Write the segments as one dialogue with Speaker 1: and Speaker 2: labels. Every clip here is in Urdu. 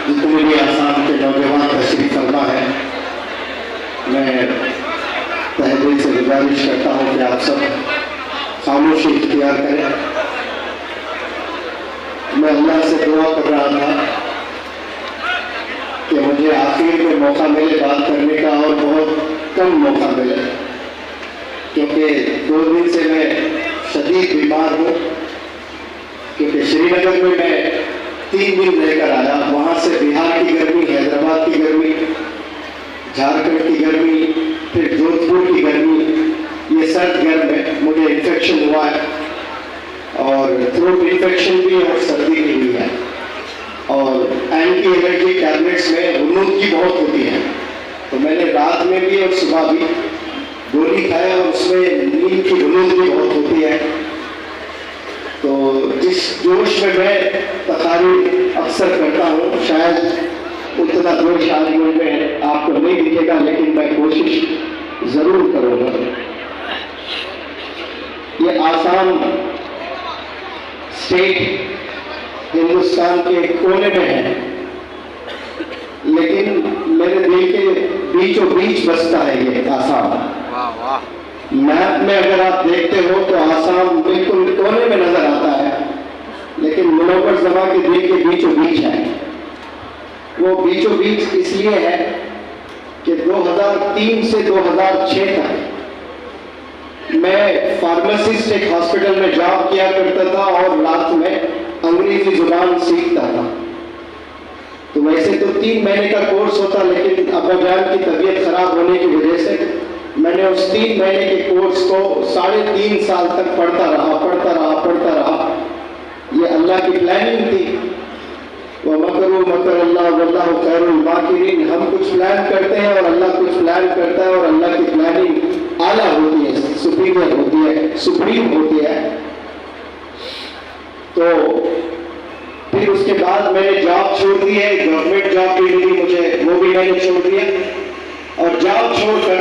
Speaker 1: جتنے بھی آسام کے نوجوان تشریف فرما ہے، میں تہہ دل سے گزارش کرتا ہوں کہ آپ سب خاموشی اختیار کریں۔ میں اللہ سے دعا کر رہا تھا کہ مجھے آخر میں موقع ملے بات کرنے کا، اور بہت کم موقع ملے، کیونکہ 2 دن سے میں شدید بیمار ہوں، کیونکہ سری نگر میں 3 دن رہ کر آیا، وہاں سے بہار کی گرمی، حیدرآباد کی گرمی، جھارکھنڈ کی گرمی، پھر جودھ پور کی گرمی، یہ سرد گرم ہے، مجھے انفیکشن ہوا ہے، اور تھروٹ انفیکشن بھی اور سردی بھی ہوئی ہے، اور اینٹی الرجی ٹیبلٹس میں غنود کی بہت ہوتی ہے، تو میں نے رات میں بھی اور صبح بھی گولی کھایا، اور اس میں نیند کی غنود بھی بہت ہوتی ہے۔ تو جس جوش میں تقاریر اکثر کرتا ہوں، شاید اتنا جوش آج مجھ میں آپ کو نہیں دکھے گا، لیکن میں کوشش ضرور کروں گا۔ یہ آسام اسٹیٹ ہندوستان کے کونے میں ہے، لیکن میرے دل کے بیچوں بیچ بستا ہے یہ آسام۔ میپ میں اگر آپ دیکھتے ہو تو آسام بالکل کونے میں نظر آتا ہے، لیکن منور زماں کے دل کے بیچوں بیچ ہے۔ وہ بیچوں بیچ اس لیے ہے کہ 2003 سے 2006 تک میں فارماسسٹ ایک ہاسپٹل میں جاب کیا کرتا تھا، اور رات میں انگریزی زبان سیکھتا تھا۔ تو ویسے تو 3 مہینے کا کورس ہوتا، لیکن ابا جان کی طبیعت خراب ہونے کی وجہ سے میں نے اس 3 مہینے کے کورس کو 3.5 سال تک پڑھتا رہا۔ یہ اللہ کی پلاننگ تھی۔ وَمَكَرُوا مَكَرَ اللَّهُ وَاللَّهُ خَيْرُ الْمَاكِرِينَ۔ ہم کچھ پلان کرتے ہیں اور اللہ کچھ پلان کرتا ہے، اور اللہ کی پلاننگ اعلیٰ ہوتی ہے، سپیریئر ہوتی ہے، سپریم ہوتی ہے۔ تو پھر اس کے بعد میں نے جاب چھوڑ دی ہے، گورنمنٹ جاب بھی ملی مجھے، وہ بھی میں نے چھوڑ دیا، اور جاب چھوڑ کر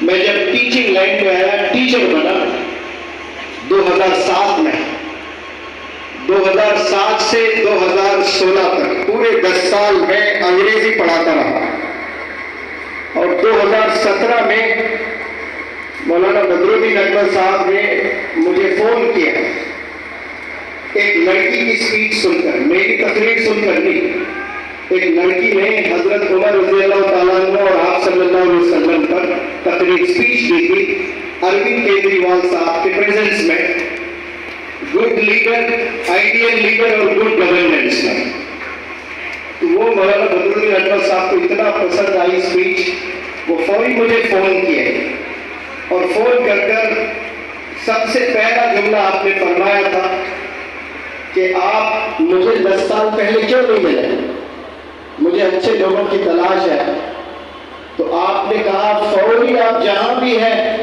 Speaker 1: میں جب ٹیچنگ لائن میں آیا، ٹیچر بنا 2007 میں۔ 2007 سے 2016 تک پورے 10 سال میں انگریزی پڑھاتا رہا، اور 2017 میں مولانا بدرالدین اکبر صاحب نے مجھے فون کیا، ایک لڑکی کی اسپیچ سن کر، میری تقریر سن کر نہیں، ایک لڑکی نے حضرت عمر رضی اللہ تعالیٰ عنہ اور آپ صلی اللہ علیہ وسلم پر تقریر اسپیچ دی تھی اروند کیجریوال صاحب کے پریزنس میں، گڈ لیڈر، آئیڈیل لیڈر اور گڈ گورننس میں۔ تو وہ مولانا بدرالدین اکبر صاحب کو اتنا پسند آئی اسپیچ، وہ فوری مجھے فون کیے، اور فون کر سب سے پہلا جملہ آپ نے فرمایا تھا کہ آپ مجھے 10 سال پہلے کیوں نہیں ملے، مجھے اچھے لوگوں کی تلاش ہے۔ تو آپ نے کہا فوری آپ جہاں بھی ہیں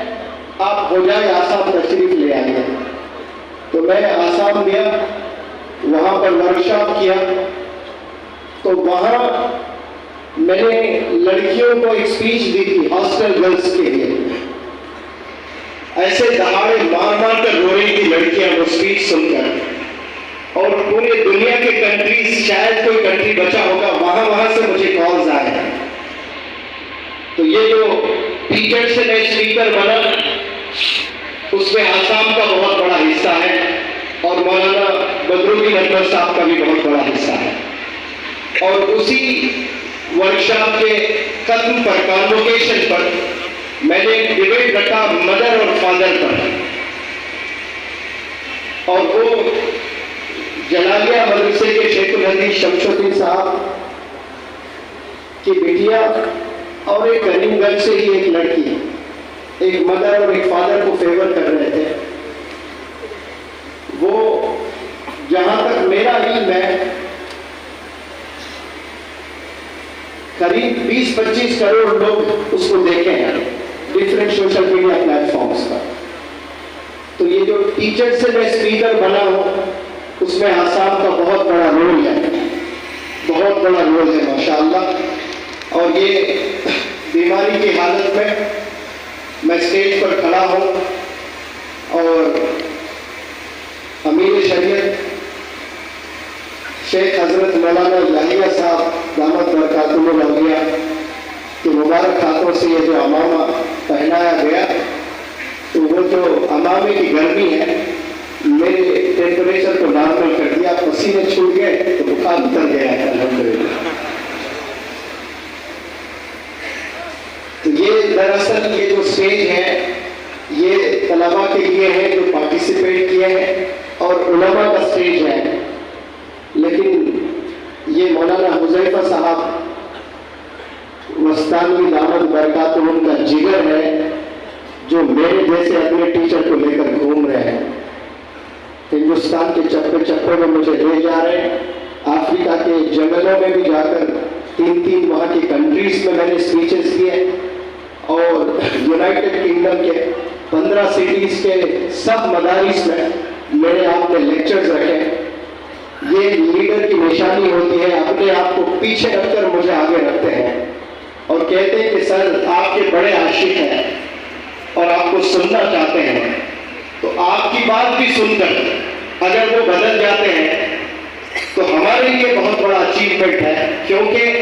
Speaker 1: آپ ہو جائے آسام تشریف لے آئیے۔ تو میں آسام گیا، وہاں پر ورکشاپ کیا، تو وہاں میں نے لڑکیوں کو ایک اسپیچ دی تھی ہاسٹل گرلس کے لیے، ایسے دہاڑے مار کر رو رہی تھی لڑکیاں وہ اسپیچ سن کر، اور پورے دنیا کے کنٹریز، شاید کوئی کنٹری بچا ہوگا، وہاں سے مجھے کالز آئے۔ تو یہ جو ٹیچر سے میں اسپیکر بنا، اس میں آسام کا بہت بڑا حصہ ہے، اور مولانا بدرالدین اکبر صاحب کا بھی بہت بڑا حصہ ہے۔ اور اسی ورکشاپ کے ختم پر، کانوکیشن پر، میں نے ڈیبیٹ رکھا مدر اور فادر پر، اور وہ جلالیہ مدرسے کے شیخ الحدیث شمس الدین صاحب کی بیٹیا اور ایک کریم گنج سے ہی ایک لڑکی، ایک مدر اور ایک فادر کو فیور کر رہے تھے۔ وہ جہاں تک میرا علم ہے قریب 20-25 کروڑ لوگ اس کو دیکھے ہیں different social media platforms پر۔ تو یہ جو ٹیچر سے میں اسپیکر بنا ہوں، اس میں آسام کا بہت بڑا رول ہے، بہت بڑا رول ہے ماشاءاللہ۔ اور یہ بیماری کی حالت میں اسٹیج پر کھڑا ہوں، اور امیر شریعت شیخ حضرت مولانا یحییٰ صاحب دامت برکاتہ العالیہ کے مبارک ہاتھوں سے یہ جو امامہ پہنایا گیا، تو وہ جو امامے کی گرمی ہے میرے ٹیمپریچر کو نارمل کر دیا، پسینے چھوٹ گئے تو بخار اتر گیا ہے الحمدللہ۔ تو یہ دراصل یہ جو اسٹیج ہے یہ طلباء کے لیے ہے جو پارٹیسپیٹ کیے ہیں اور علماء کا اسٹیج ہے، لیکن یہ مولانا حذیفہ صاحب مستانوی دامت برکاتہم کا جگر ہے جو میرے جیسے اپنے ٹیچر کو لے کر گھوم رہے ہیں، ہندوستان کے چپے چپے میں مجھے لے جا رہے ہیں، افریقہ کے جنگلوں میں بھی جا کر 3 وہاں کی کنٹریز میں نے اسپیچز کیے، اور یونائٹڈ کنگڈم کے 15 سٹیز کے سب مدارس میں میرے آپ نے لیکچرز رکھے۔ یہ لیڈر کی نشانی ہوتی ہے، اپنے آپ کو پیچھے رکھ کر مجھے آگے رکھتے ہیں اور کہتے ہیں کہ سر آپ کے بڑے عاشق ہیں اور آپ کو سننا چاہتے ہیں، تو آپ کی بات بھی سن کر اگر وہ بدل جاتے ہیں تو ہمارے لیے بہت بڑا اچیومنٹ ہے، کیونکہ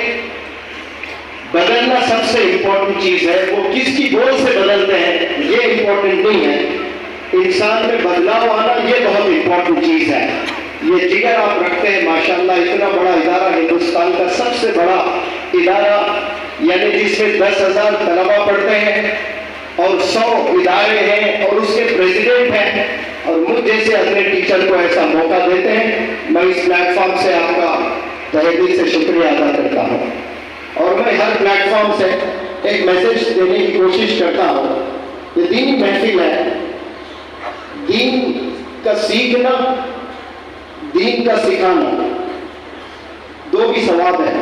Speaker 1: بدلنا سب سے امپورٹنٹ چیز ہے۔ وہ کس کی بول سے بدلتے ہیں یہ امپورٹنٹ نہیں ہے، انسان میں بدلاؤ آنا یہ بہت امپورٹنٹ چیز ہے۔ یہ جگر آپ رکھتے ہیں ماشاءاللہ، اتنا بڑا ادارہ، ہندوستان کا سب سے بڑا ادارہ، یعنی جس میں 10,000 طلباء پڑھتے ہیں اور 100 ادارے ہیں اور اس کے پریزیڈنٹ ہیں، اور مجھ جیسے اپنے ٹیچر کو ایسا موقع دیتے ہیں، میں اس پلیٹ فارم سے آپ کا تہہ دل سے شکریہ ادا کرتا ہوں۔ اور میں ہر پلیٹ فارم سے ایک میسج دینے کی کوشش کرتا ہوں، یہ دینی محفل ہے، دین کا سیکھنا، دین کا سکھانا دو بھی ثواب ہے۔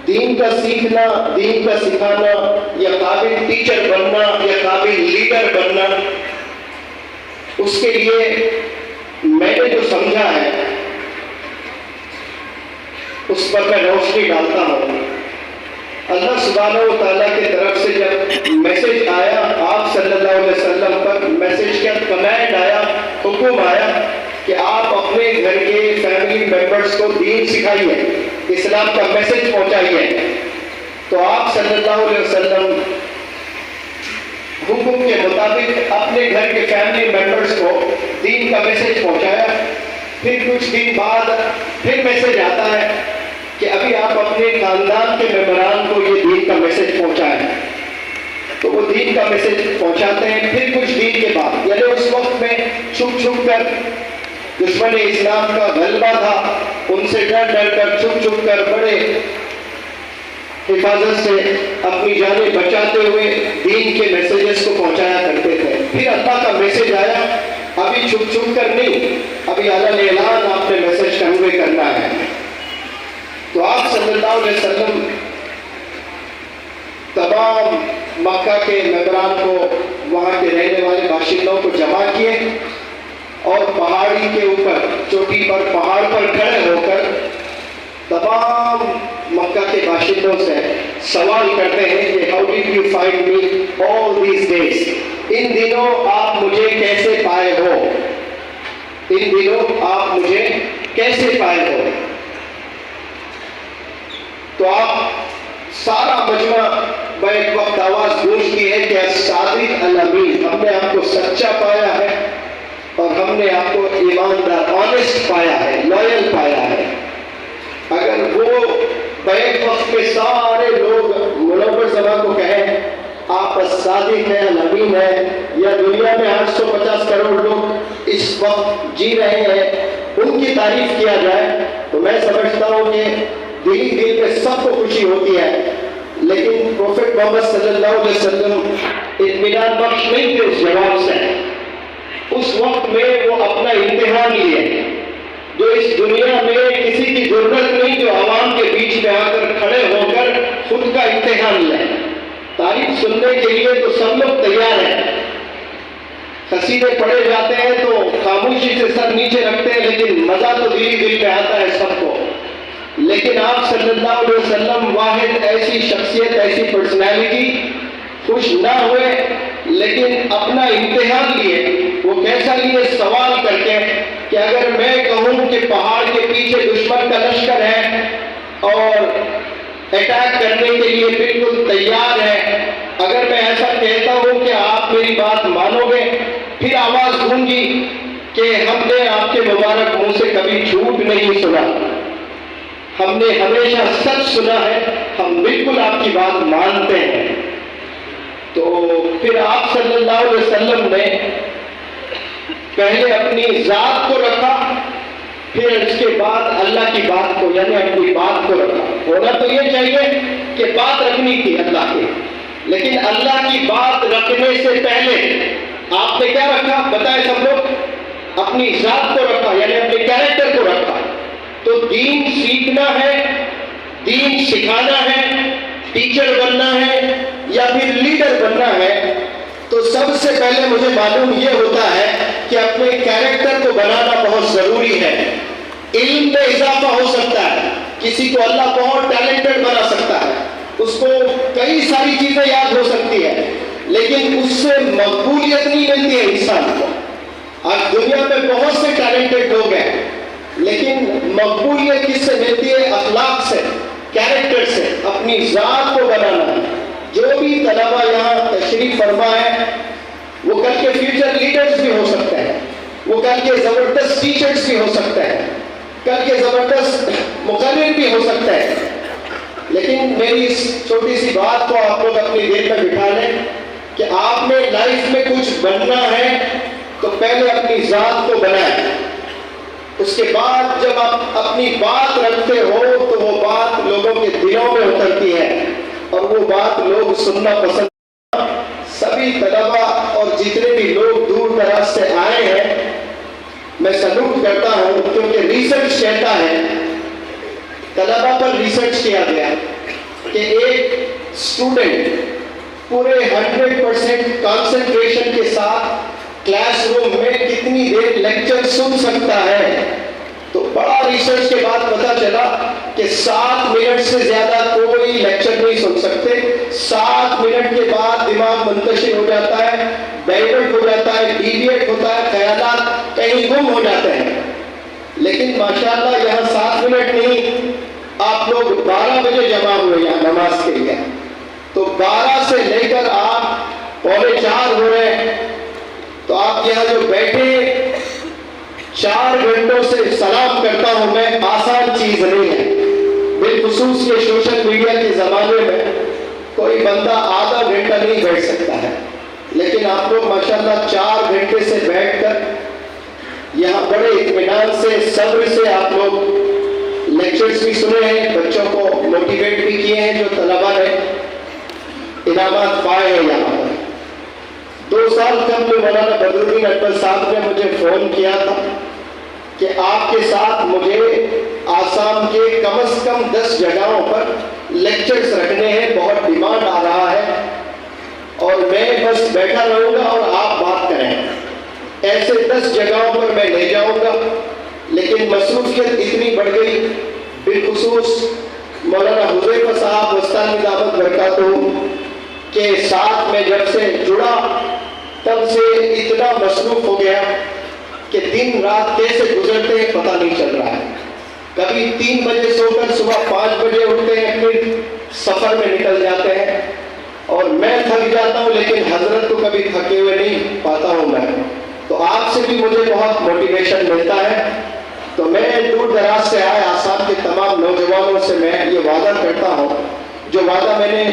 Speaker 1: دین کا سیکھنا، دین کا سکھانا، یا قابل ٹیچر بننا یا قابل لیڈر بننا، اس کے لیے میں نے جو سمجھا ہے اس پر میں روشنی ڈالتا ہوں۔ اللہ سبحانہ و تعالیٰ کی طرف سے جب میسج آیا آپ صلی اللہ علیہ وسلم پر، میسج کا کمانڈ آیا، حکم آیا کہ آپ اپنے گھر کے فیملی ممبرز کو دین سکھائیے، اسلام کا میسج پہنچائیے، تو آپ صلی اللہ علیہ وسلم حکم کے مطابق اپنے گھر کے فیملی ممبرز کو دین کا میسج پہنچایا۔ پھر کچھ دن بعد پھر میسج آتا ہے کہ ابھی آپ اپنے خاندان کے ممبران کو یہ دین کا میسج پہنچائیں، تو وہ دین کا میسج پہنچاتے ہیں۔ پھر کچھ دن کے بعد، یعنی اس وقت میں چھپ چھپ کر دشمن اسلام کا غلبہ تھا، ان سے ڈر ڈر کر چھپ چھپ کر بڑے حفاظت سے اپنی جانیں بچاتے ہوئے دین کے میسیجز کو پہنچایا کرتے تھے۔ پھر اللہ کا میسج آیا، ابھی چھپ چھپ کر نہیں، ابھی اعلان اعلان آپ نے میسج کنوے کرنا ہے۔ تو آپ صلی اللہ علیہ وسلم تمام مکہ کے ممبران کو، وہاں کے رہنے والے باشندوں کو جمع کیے، اور پہاڑی کے اوپر، چوٹی پر، پہاڑ پر کھڑے ہو کر تمام مکہ کے باشندوں سے سوال کرتے ہیں کہ how did you find me all these days؟ ان دنوں آپ مجھے کیسے پائے ہو؟ ان دنوں آپ مجھے کیسے پائے ہو؟ تو آپ سارا مجمع بیک وقت آواز گونجتی ہے کہ الصادق الامین، ہم نے آپ کو سچا پایا ہے اور ہم نے آپ کو ایماندار، آنیسٹ پایا ہے، لائل پایا ہے۔ اگر وہ بیک وقت کے سارے لوگ منور زمان کو کہیں آپ الصادق ہے، الامین ہے، یا دنیا میں 850 کروڑ لوگ اس وقت جی رہے ہیں، ان کی تعریف کیا جائے، تو میں سمجھتا ہوں کہ دل پہ سب کو خوشی ہوتی ہے۔ لیکن پروفیٹ محمد صلی اللہ علیہ وسلم اطمینان بخش نہیں تھے اس جواب سے۔ اس وقت میں وہ اپنا امتحان لیے، جو اس دنیا میں کسی کی ضرورت نہیں، جو عوام کے بیچ میں آ کر کھڑے ہو کر خود کا امتحان لیں۔ تعریف سننے کے لیے تو سب لوگ تیار ہیں، قصیدے پڑھے جاتے ہیں تو خاموشی سے سر نیچے رکھتے ہیں، لیکن مزہ تو دل پہ آتا ہے سب کو۔ لیکن آپ صلی اللہ علیہ وسلم واحد ایسی شخصیت، ایسی پرسنالٹی، خوش نہ ہوئے لیکن اپنا امتحان لیے۔ وہ کیسا لیے؟ سوال کر کے کہ اگر میں کہوں کہ پہاڑ کے پیچھے دشمن کا لشکر ہے اور اٹیک کرنے کے لیے بالکل تیار ہے، اگر میں ایسا کہتا ہوں کہ آپ میری بات مانو گے، پھر آواز گونجی کہ ہم نے آپ کے مبارک منہ سے کبھی جھوٹ نہیں سنا، ہم نے ہمیشہ سچ سنا ہے، ہم بالکل آپ کی بات مانتے ہیں۔ تو پھر آپ صلی اللہ علیہ وسلم نے پہلے اپنی ذات کو رکھا، پھر اس کے بعد اللہ کی بات کو یعنی اپنی بات کو رکھا۔ ہونا تو یہ چاہیے کہ بات رکھنی تھی اللہ کی، لیکن اللہ کی بات رکھنے سے پہلے آپ نے کیا رکھا بتائیں سب لوگ؟ اپنی ذات کو رکھا، یعنی اپنے کیریکٹر کو رکھا۔ تو دین سیکھنا ہے، دین سکھانا ہے، ٹیچر بننا ہے یا پھر لیڈر بننا ہے، تو سب سے پہلے مجھے معلوم یہ ہوتا ہے کہ اپنے کیریکٹر کو بنانا بہت ضروری ہے۔ علم میں اضافہ ہو سکتا ہے، کسی کو اللہ بہت ٹیلنٹڈ بنا سکتا ہے، اس کو کئی ساری چیزیں یاد ہو سکتی ہے، لیکن اس سے مقبولیت نہیں ملتی ہے انسان کو۔ آج دنیا میں بہت سے ٹیلنٹڈ لوگ ہیں، لیکن مقبولیت کس سے ملتی ہے؟ اخلاق سے، کیریکٹر سے، اپنی ذات کو بنانا ہے۔ جو بھی طلبہ یہاں تشریف فرما ہے وہ کل کے فیوچر لیڈرز بھی ہو سکتے ہیں، وہ کل کے زبردست ٹیچرز بھی ہو سکتے ہیں، کل کے زبردست مقرر بھی ہو سکتے ہیں، لیکن میری اس چھوٹی سی بات کو آپ لوگ اپنی دل میں بٹھا لیں کہ آپ نے لائف میں کچھ بننا ہے تو پہلے اپنی ذات کو بنائیں، اس کے بعد جب آپ اپنی بات رکھتے ہو تو وہ بات لوگوں کے دلوں میں اترتی ہے اور وہ بات لوگ سننا پسند۔ سبھی طلبہ اور جتنے بھی لوگ دور دراز سے آئے ہیں میں سلوٹ کرتا ہوں، کیونکہ ریسرچ کہتا ہے، طلبہ پر ریسرچ کیا گیا کہ ایک اسٹوڈنٹ پورے 100% کانسنٹریشن کے ساتھ کلاس روم میں کتنی دیر لیکچر سن سکتا ہے۔ تو بڑا ریسرچ کے بعد پتا چلا کہ 7 منٹ سے زیادہ کوئی لیکچر نہیں سن سکتے۔ 7 منٹ کے بعد دماغ منتشر ہو جاتا ہے، ڈائیورٹ ہو جاتا ہے، ڈیویٹ ہوتا ہے، خیالات کہیں گم ہو جاتے ہیں۔ لیکن ماشاءاللہ یہاں 7 منٹ نہیں، آپ لوگ 12 بجے جمع ہوئے یہاں نماز کے لیے، تو 12 سے لے کر آپ 3:45 ہو رہے ہیں، تو آپ یہاں جو بیٹھے 4 گھنٹوں سے سلام کرتا ہوں میں، آسان چیز نہیں ہے۔ بالخصوص یہ سوشل میڈیا کے زمانے میں کوئی بندہ آدھا گھنٹہ نہیں بیٹھ سکتا ہے، لیکن آپ لوگ ماشاءاللہ 4 گھنٹے سے بیٹھ کر یہاں بڑے اطمینان سے، صبر سے آپ لوگ لیکچرز بھی سنے ہیں، بچوں کو موٹیویٹ بھی کیے ہیں، جو طلبہ نے انعامات پائے ہیں یہاں پر۔ 2 سال قبل مولانا بدرالدین اکبر صاحب نے مجھے فون کیا تھا کہ آپ کے ساتھ مجھے آسام کے کم از کم 10 جگہوں پر لیکچرز رکھنے ہیں، بہت ڈیمانڈ آ رہا ہے اور میں بس بیٹھا رہوں گا اور آپ بات کریں۔ ایسے 10 جگہوں پر میں لے جاؤں گا، لیکن مصروفیت اتنی بڑھ گئی، بالخصوص مولانا حذیفہ صاحب وسطانی دعوت برکاتہ کے ساتھ میں جب سے جڑا تب سے اتنا مصروف ہو گیا کہ دن رات کیسے گزرتے ہیں پتہ نہیں چل رہا ہے۔ کبھی 3 بجے سو کر صبح 5 بجے اٹھتے ہیں، پھر سفر میں نکل جاتے ہیں اور میں تھک جاتا ہوں، لیکن حضرت کو کبھی تھکے ہوئے نہیں پاتا ہوں میں۔ تو آپ سے بھی مجھے بہت موٹیویشن ملتا ہے۔ تو میں دور دراز سے آئے آسام کے تمام نوجوانوں سے میں یہ وعدہ کرتا ہوں، جو وعدہ میں نے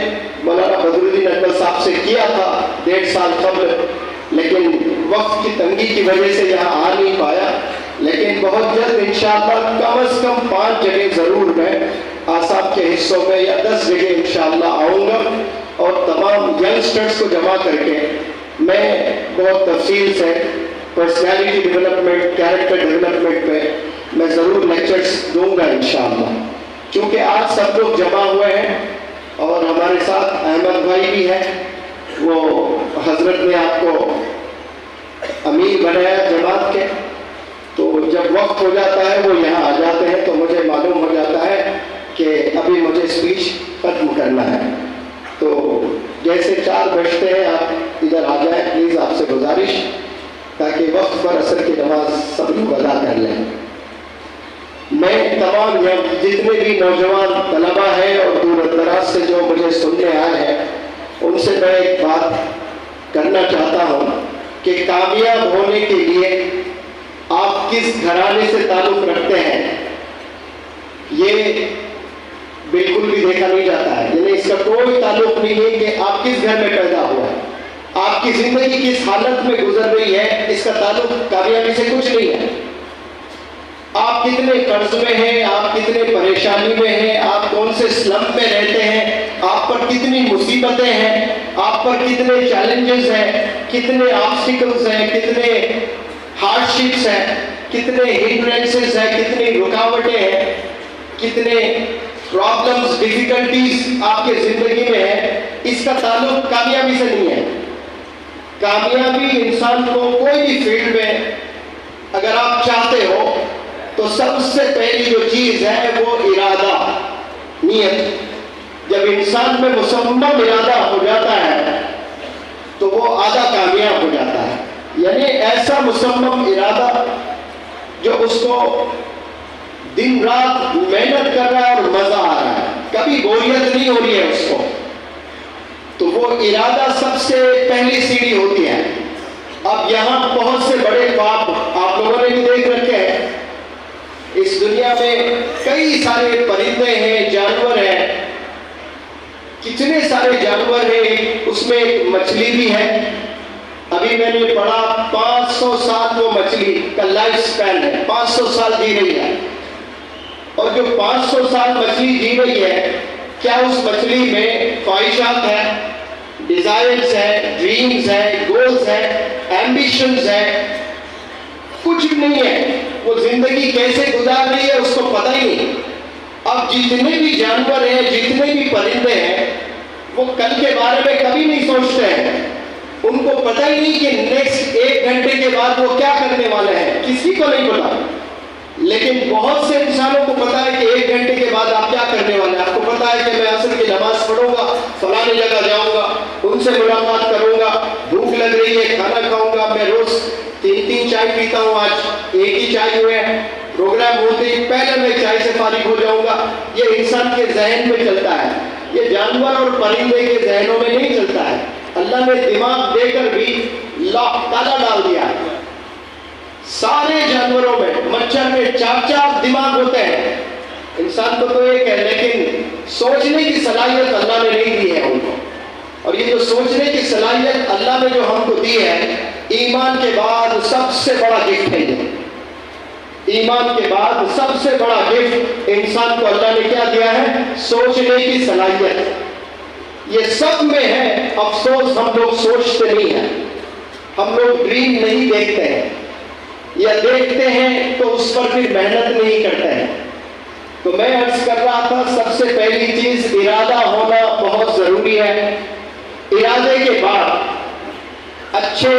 Speaker 1: مولانا بدرالدین اکبر صاحب سے کیا تھا 1.5 سال قبل، لیکن وقت کی تنگی کی وجہ سے یہاں آ نہیں پایا، لیکن بہت جلد انشاءاللہ کم از کم 5 جگہ ضرور میں آسام کے حصوں میں یا 10 جگہ انشاءاللہ آؤں گا، اور تمام ینگسٹرز کو جمع کر کے میں بہت تفصیل سے پرسنالٹی ڈیولپمنٹ، کیریکٹر ڈیولپمنٹ پہ میں ضرور لیکچرز دوں گا انشاءاللہ۔ چونکہ آج سب لوگ جمع ہوئے ہیں اور ہمارے ساتھ احمد بھائی بھی ہیں، وہ حضرت نے آپ کو امیر بنایا جماعت کے، تو جب وقت ہو جاتا ہے وہ یہاں آ جاتے ہیں، تو مجھے معلوم ہو جاتا ہے کہ ابھی مجھے اسپیچ ختم کرنا ہے۔ تو جیسے 4 بجتے ہیں آپ ادھر آ جائیں پلیز، آپ سے گزارش۔ تاکہ وقت پر عصر کی نماز سب لوگ ادا کر لیں۔ میں تمام جتنے بھی نوجوان طلبہ ہیں اور دور دراز سے جو مجھے سننے آئے ہیں ان سے میں ایک بات کرنا چاہتا ہوں کہ کامیاب ہونے کے لیے آپ کس گھرانے سے تعلق رکھتے ہیں یہ بالکل بھی دیکھا نہیں جاتا ہے، یعنی اس کا کوئی تعلق نہیں ہے کہ آپ کس گھر میں پیدا ہوا ہے، آپ کی زندگی کس حالت میں گزر رہی ہے، اس کا تعلق کامیابی سے کچھ نہیں ہے۔ آپ کتنے قرض میں ہیں، آپ کتنے پریشانی میں ہیں، آپ کون سے سلم میں رہتے ہیں، آپ پر کتنی مصیبتیں ہیں، آپ پر کتنے چیلنجز ہیں، کتنے آبسٹیکلز ہیں، کتنے ہارڈ شپس ہیں، کتنے ہنڈرنسز ہیں، کتنی رکاوٹیں ہیں، کتنے پرابلمز ڈیفیکلٹیز آپ کے زندگی میں ہیں، اس کا تعلق کامیابی سے نہیں ہے۔ کامیابی انسان کو کوئی بھی فیلڈ میں اگر آپ چاہتے ہو تو سب سے پہلی جو چیز ہے وہ ارادہ، نیت۔ جب انسان میں مصمم ارادہ ہو جاتا ہے تو وہ آدھا کامیاب ہو جاتا ہے، یعنی ایسا مصمم ارادہ جو اس کو دن رات محنت کر رہا ہے اور مزہ آ رہا ہے، کبھی بوریت نہیں ہو رہی ہے اس کو، تو وہ ارادہ سب سے پہلی سیڑھی ہوتی ہے۔ اب یہاں بہت سے بڑے خواب آپ لوگوں نے بھی دیکھ رکھے ہیں، اس دنیا میں کئی سارے پرندے ہیں، جانور ہیں، کتنے سارے جانور ہیں، اس میں ایک مچھلی بھی ہے۔ ابھی میں نے پڑھا 500 سال وہ مچھلی کا لائف سپین ہے، 500 سال جی رہی ہے، اور جو 500 سال مچھلی جی رہی ہے، کیا اس مچھلی میں خواہشات ہیں، ڈیزائرز ہیں، ڈریمز ہیں، گولز ہیں، ایمبیشنز ہیں؟ کچھ نہیں ہے۔ وہ زندگی کیسے گزار رہی ہے اس کو پتہ ہی نہیں۔ اب جتنے بھی جانور ہیں، جتنے بھی پرندے ہیں، وہ کل کے بارے میں کبھی نہیں سوچتے ہیں، ان کو پتہ ہی نہیں کہ نیکسٹ 1 گھنٹے کے بعد وہ کیا کرنے والے ہیں، کسی کو نہیں پتا۔ لیکن بہت سے انسانوں کو پتا ہے کہ 1 گھنٹے کے بعد آپ کیا کرنے والے ہیں۔ آپ کو پتا ہے کہ میں عصر کی نماز پڑھوں گا، فلاں جگہ جاؤں گا، ان سے ملاقات کروں گا، بھوک لگ رہی ہے، کھانا کھاؤں گا، میں روز 3 چائے پیتا ہوں، آج 1 ہی چائے ہوئے ہیں، پروگرام ہوتے ہی پہلے میں چائے سے فارغ ہو جاؤں گا۔ یہ انسان کے ذہن میں چلتا ہے، یہ جانور اور پرندے کے ذہنوں میں نہیں چلتا ہے۔ اللہ نے دماغ دے کر بھی تالا ڈال دیا ہے۔ سارے جانوروں میں، مچھر میں 4 دماغ ہوتے ہیں، انسان کو تو ایک ہے، لیکن سوچنے کی صلاحیت اللہ نے نہیں دی ہے ان کو۔ اور یہ جو سوچنے کی صلاحیت اللہ نے جو ہم کو دی ہے، ایمان کے بعد سب سے بڑا گفٹ ہے یہ۔ ایمان کے بعد سب سے بڑا گفٹ انسان کو اللہ نے کیا دیا ہے؟ سوچنے کی صلاحیت۔ یہ سب میں ہے، افسوس ہم لوگ سوچتے نہیں ہیں، ہم لوگ ڈریم نہیں دیکھتے ہیں، یا دیکھتے ہیں تو اس پر پھر محنت نہیں کرتے ہیں۔ تو میں عرض کر رہا تھا، سب سے پہلی چیز ارادہ ہونا بہت ضروری ہے۔ ارادے کے بعد اچھے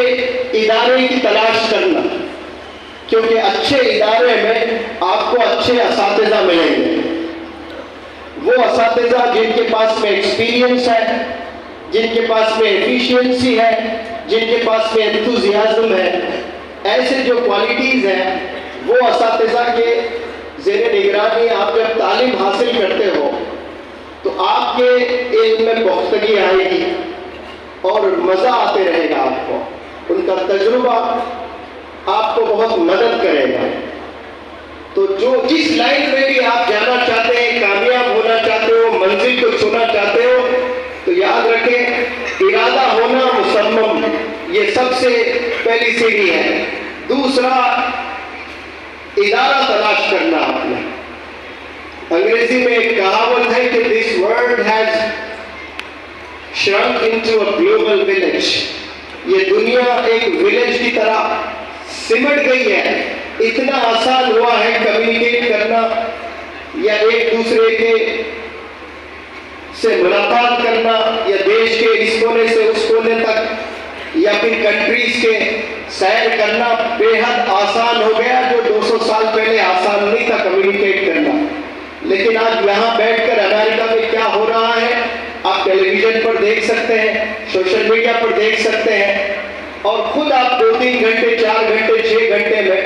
Speaker 1: ادارے کی تلاش کرنا، کیونکہ اچھے ادارے میں آپ کو اچھے اساتذہ ملیں گے، وہ اساتذہ جن کے پاس میں ایکسپیرینس ہے، جن کے پاس میں ایفیشینسی ہے، جن کے پاس میں انتھوزیازم ہے۔ ایسے جو کوالٹیز ہیں وہ اساتذہ کے زیر نگرانی آپ جب تعلیم حاصل کرتے ہو تو آپ کے علم میں پختگی آئے گی اور مزہ آتے رہے گا آپ کو، ان کا تجربہ آپ کو بہت مدد کرے گا۔ تو جو جس لائن میں بھی آپ جانا چاہتے ہیں، کامیاب ہونا چاہتے ہو، منزل کو چھونا چاہتے ہو، تو یاد رکھیں ارادہ ہونا مصمم، یہ سب سے پہلی سیڑھی ہے۔ دوسرا، ادارہ تلاش کرنا اپنا۔ انگریزی میں ایک کہاوت ہے کہ this world has shrunk into a global village۔ یہ دنیا ایک ولیج کی طرح سمٹ گئی ہے، اتنا آسان ہوا ہے کمیونیکیٹ کرنا یا ایک دوسرے کے سے ملاقات کرنا، یا دیش کے اس کونے سے اس کونے تک، یا پھر کنٹریز کے سیر کرنا بے حد آسان ہو گیا، جو 200 سال پہلے آسان نہیں تھا کمیونیکیٹ کرنا۔ لیکن آج یہاں بیٹھ کر امریکہ میں کیا ہو رہا ہے آپ ٹیلی ویژن پر دیکھ سکتے ہیں، سوشل میڈیا پر دیکھ سکتے ہیں۔ اور خود آپ 2-3 گھنٹے 4 گھنٹے 6 گھنٹے میں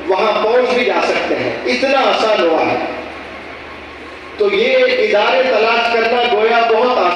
Speaker 1: وہاں پہنچ بھی جا سکتے ہیں، اتنا آسان ہوا ہے۔ تو یہ ادارے تلاش کرنا گویا بہت